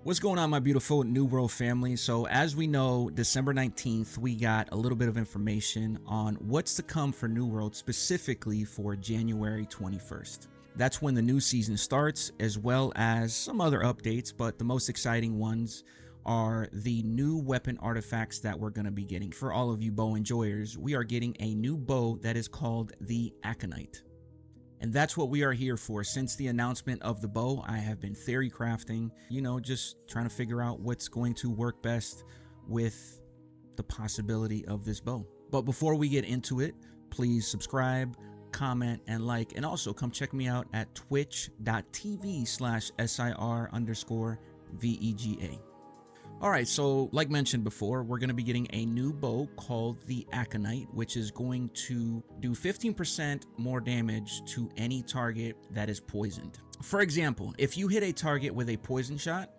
What's going on, my beautiful New World family? So as we know, December 19th, we got a little bit of information on what's to come for New World, specifically for January 21st. That's when the new season starts, as well as some other updates, but the most exciting ones are the new weapon artifacts that we're going to be getting. For all of you bow enjoyers, we are getting a new bow that is called the Aconite. And that's what we are here for. Since the announcement of the bow, I have been theory crafting, just trying to figure out what's going to work best with the possibility of this bow. But before we get into it, please subscribe, comment, and like, and also come check me out at twitch.tv/SIR_VEGA. All right, so like mentioned before, we're going to be getting a new bow called the Aconite, which is going to do 15% more damage to any target that is poisoned. For example, if you hit a target with a poison shot,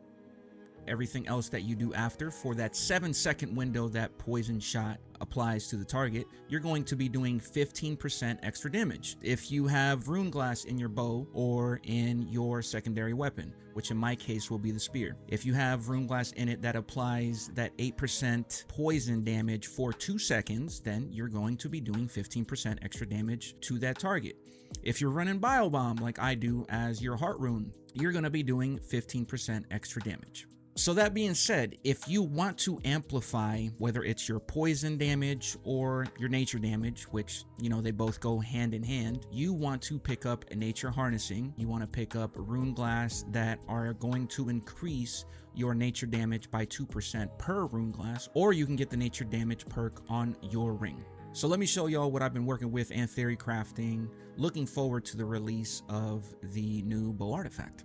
everything else that you do after for that 7-second window that poison shot applies to the target, you're going to be doing 15% extra damage. If you have rune glass in your bow or in your secondary weapon, which in my case will be the spear, if you have rune glass in it that applies that 8% poison damage for 2 seconds, then you're going to be doing 15% extra damage to that target. If you're running bio bomb like I do as your heart rune, you're going to be doing 15% extra damage. So that being said, if you want to amplify, whether it's your poison damage or your nature damage, which, they both go hand in hand, you want to pick up a nature harnessing. You want to pick up rune glass that are going to increase your nature damage by 2% per rune glass, or you can get the nature damage perk on your ring. So let me show y'all what I've been working with and theory crafting, looking forward to the release of the new bow artifact.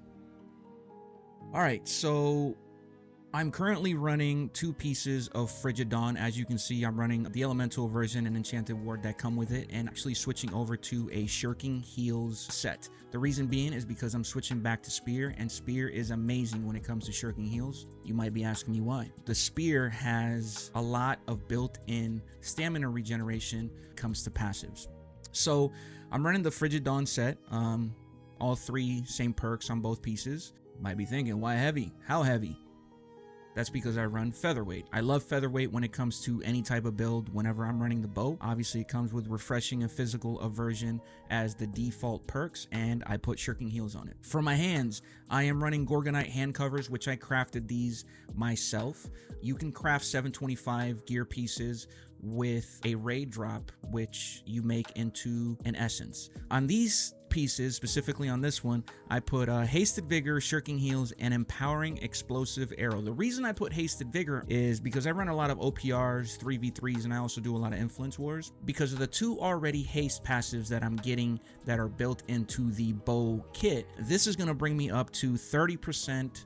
All right, so I'm currently running 2 pieces of Frigid Dawn. As you can see, I'm running the elemental version and enchanted ward that come with it, and actually switching over to a shirking heals set. The reason being is because I'm switching back to spear, and spear is amazing when it comes to shirking heals. You might be asking me why. The spear has a lot of built-in stamina regeneration when it comes to passives. So I'm running the Frigid Dawn set, all 3 same perks on both pieces. You might be thinking, why heavy? How heavy? That's because I run featherweight. I love featherweight when it comes to any type of build whenever I'm running the bow. Obviously, it comes with refreshing and physical aversion as the default perks, and I put shirking heals on it. For my hands, I am running Gorgonite hand covers, which I crafted these myself. You can craft 725 gear pieces with a raid drop, which you make into an essence. On these pieces, specifically on this one, I put hasted vigor, shirking heals, and empowering explosive arrow. The reason I put hasted vigor is because I run a lot of OPRs, 3v3s, and I also do a lot of influence wars. Because of the 2 already haste passives that I'm getting that are built into the bow kit, this is going to bring me up to 30%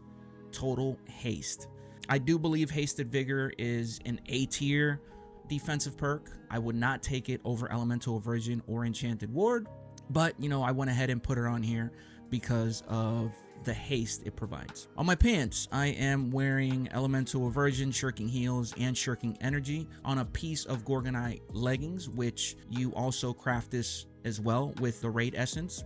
total haste. I do believe hasted vigor is an A tier defensive perk. I would not take it over elemental aversion or enchanted ward, but I went ahead and put it on here because of the haste it provides. On my pants, I am wearing elemental aversion, shirking heals, and shirking energy on a piece of Gorgonite leggings, which you also craft this as well with the raid essence,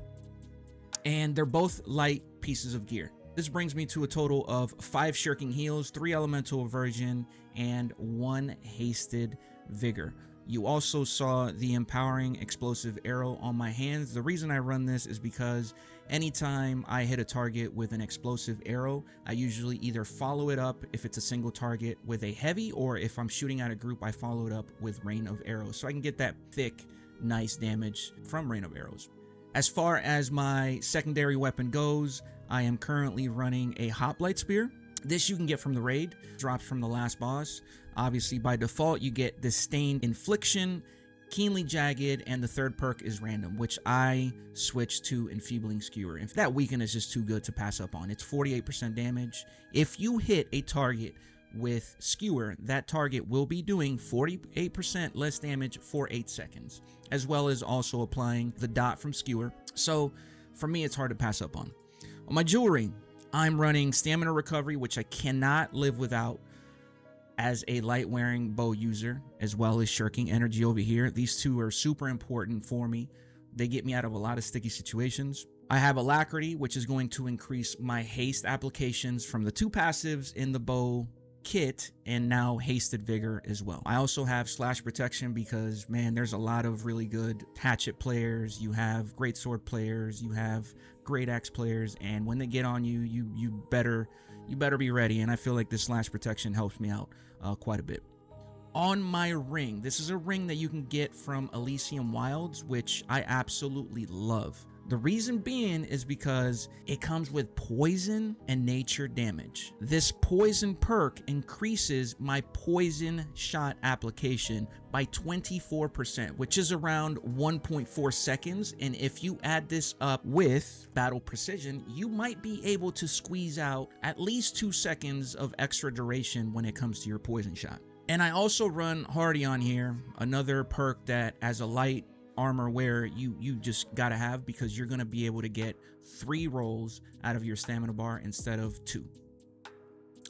and they're both light pieces of gear. This brings me to a total of 5 shirking heals, 3 elemental aversion, and 1 hasted vigor. You also saw the empowering explosive arrow on my hands. The reason I run this is because anytime I hit a target with an explosive arrow, I usually either follow it up if it's a single target with a heavy, or if I'm shooting at a group, I follow it up with rain of arrows, so I can get that thick, nice damage from rain of arrows. As far as my secondary weapon goes, I am currently running a hoplite spear. This you can get from the raid, drops from the last boss. Obviously, by default, you get Disdained Infliction, Keenly Jagged, and the 3rd perk is random, which I switched to Enfeebling Skewer. If that weaken is just too good to pass up on. It's 48% damage. If you hit a target with Skewer, that target will be doing 48% less damage for 8 seconds, as well as also applying the dot from Skewer. So for me, it's hard to pass up on. On my jewelry, I'm running Stamina Recovery, which I cannot live without as a light wearing bow user, as well as shirking energy over here. These 2 are super important for me. They get me out of a lot of sticky situations. I have Alacrity, which is going to increase my haste applications from the 2 passives in the bow kit, and now Hasted Vigor as well. I also have Slash Protection because, man, there's a lot of really good hatchet players. You have great sword players, you have great axe players, and when they get on you, you better be ready. And I feel like this Slash Protection helps me out quite a bit. On my ring, this is a ring that you can get from Elysium Wilds, which I absolutely love. The reason being is because it comes with poison and nature damage. This poison perk increases my poison shot application by 24%, which is around 1.4 seconds. And if you add this up with battle precision, you might be able to squeeze out at least 2 seconds of extra duration when it comes to your poison shot. And I also run Hardy on here, another perk that as a light armor wearer you just gotta have, because you're gonna be able to get 3 rolls out of your stamina bar instead of 2.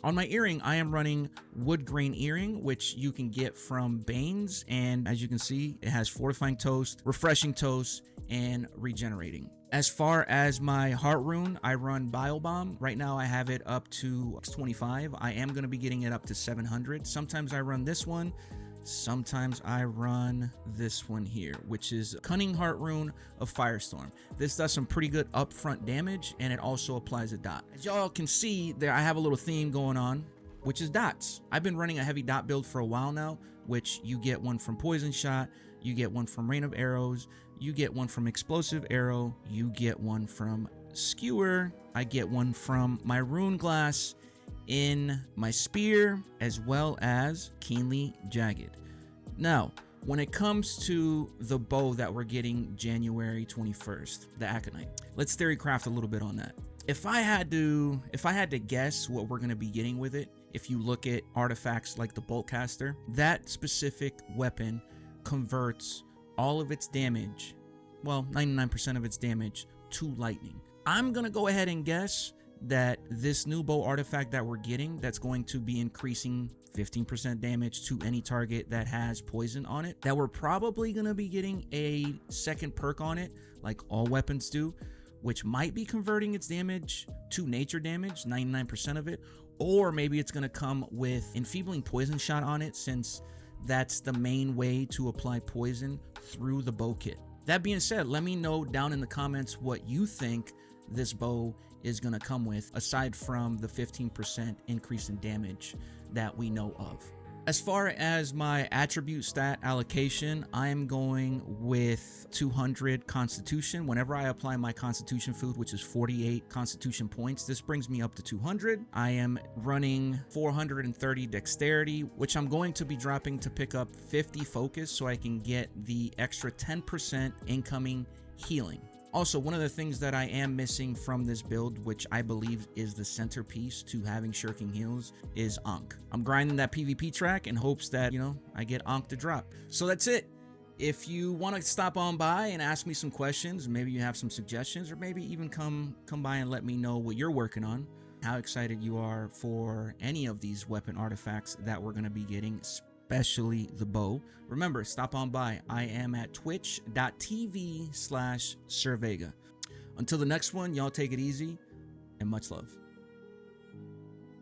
On my earring, I am running Wood Grain Earring, which you can get from Bane's, and as you can see, it has Fortifying Toast, Refreshing Toast, and Regenerating. As far as my heart rune, I run Bio Bomb. Right now I have it up to 25. I am going to be getting it up to 700. Sometimes I run this one. Sometimes I run this one here, which is Cunning Heart Rune of Firestorm. This does some pretty good upfront damage, and it also applies a dot. As y'all can see there, I have a little theme going on, which is dots. I've been running a heavy dot build for a while now, which you get one from Poison Shot, you get one from Rain of Arrows, you get one from Explosive Arrow, you get one from Skewer, I get one from my Rune Glass in my spear, as well as Keenly Jagged. Now, when it comes to the bow that we're getting January 21st, the Aconite, let's theory craft a little bit on that. If I had to guess what we're going to be getting with it, if you look at artifacts like the Boltcaster, that specific weapon converts all of its damage, well, 99% of its damage, to lightning. I'm going to go ahead and guess that this new bow artifact that we're getting, that's going to be increasing 15% damage to any target that has poison on it, that we're probably going to be getting a second perk on it, like all weapons do, which might be converting its damage to nature damage, 99% of it, or maybe it's going to come with enfeebling poison shot on it, since that's the main way to apply poison through the bow kit. That being said, let me know down in the comments what you think this bow is going to come with, aside from the 15% increase in damage that we know of. As far as my attribute stat allocation, I'm going with 200 Constitution. Whenever I apply my Constitution food, which is 48 Constitution points, this brings me up to 200. I am running 430 Dexterity, which I'm going to be dropping to pick up 50 Focus so I can get the extra 10% incoming healing. Also, one of the things that I am missing from this build, which I believe is the centerpiece to having Shirking Heals, is Ankh. I'm grinding that PvP track in hopes that, you know, I get Ankh to drop. So that's it. If you want to stop on by and ask me some questions, maybe you have some suggestions, or maybe even come by and let me know what you're working on, how excited you are for any of these weapon artifacts that we're going to be getting, especially the bow. Remember, stop on by. I am at twitch.tv/SirVega. Until the next one, y'all take it easy and much love.